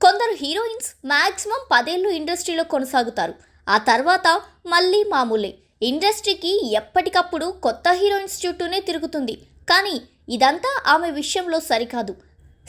కొందరు heroines maximum 10 ఏళ్ళు ఇండస్ట్రీలో కొనసాగుతారు. ఆ తర్వాత మళ్ళీ మామూలే. ఇండస్ట్రీకి ఎప్పటికప్పుడు కొత్త హీరోయిన్స్ చుట్టూనే తిరుగుతుంది. కానీ ఇదంతా ఆమె విషయంలో సరికాదు.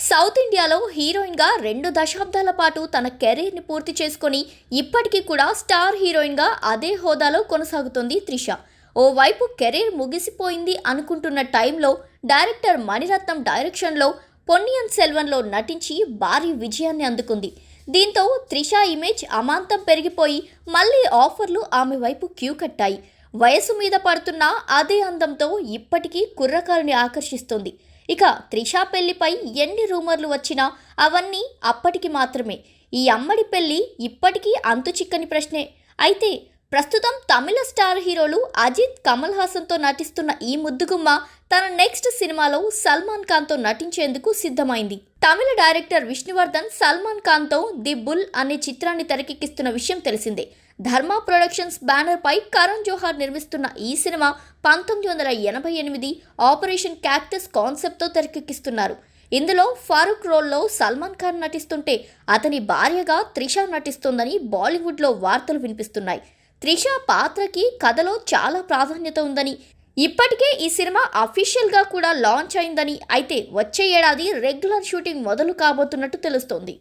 సౌత్ ఇండియాలో హీరోయిన్గా 2 దశాబ్దాల పాటు తన కెరీర్ని పూర్తి చేసుకొని ఇప్పటికీ కూడా స్టార్ హీరోయిన్గా అదే హోదాలో కొనసాగుతోంది త్రిష. ఓవైపు కెరీర్ ముగిసిపోయింది అనుకుంటున్న టైంలో డైరెక్టర్ మణిరత్నం డైరెక్షన్లో పొన్నియిన్ సెల్వన్లో నటించి భారీ విజయాన్ని అందుకుంది. దీంతో త్రిష ఇమేజ్ అమాంతం పెరిగిపోయి మళ్ళీ ఆఫర్లు ఆమె వైపు క్యూ కట్టాయి. వయసు మీద పడుతున్న అదే అందంతో ఇప్పటికీ కుర్రకారుని ఆకర్షిస్తుంది. ఇక త్రిష పెళ్లిపై ఎన్ని రూమర్లు వచ్చినా అవన్నీ అప్పటికి మాత్రమే. ఈ అమ్మడి పెళ్లి ఇప్పటికీ అంతు చిక్కని ప్రశ్నే. అయితే ప్రస్తుతం తమిళ స్టార్ హీరోలు అజిత్, కమల్ హాసన్తో నటిస్తున్న ఈ ముద్దుగుమ్మ తన నెక్స్ట్ సినిమాలో సల్మాన్ ఖాన్తో నటించేందుకు సిద్ధమైంది. తమిళ డైరెక్టర్ విష్ణువర్ధన్ సల్మాన్ ఖాన్తో ది బుల్ అనే చిత్రాన్ని తెరకెక్కిస్తున్న విషయం తెలిసిందే. ధర్మ ప్రొడక్షన్స్ బ్యానర్ పై కరణ్ జోహార్ నిర్మిస్తున్న ఈ సినిమా 1988 ఆపరేషన్ క్యాక్టస్ కాన్సెప్ట్తో తెరకెక్కిస్తున్నారు. ఇందులో ఫారూక్ రోల్లో సల్మాన్ ఖాన్ నటిస్తుంటే అతని భార్యగా త్రిష నటిస్తోందని బాలీవుడ్లో వార్తలు వినిపిస్తున్నాయి. త్రిష పాత్రకి కథలో చాలా ప్రాధాన్యత ఉందని, ఇప్పటికే ఈ సినిమా అఫీషియల్గా కూడా లాంచ్ అయిందని, అయితే వచ్చే ఏడాది రెగ్యులర్ షూటింగ్ మొదలు కాబోతున్నట్టు తెలుస్తోంది.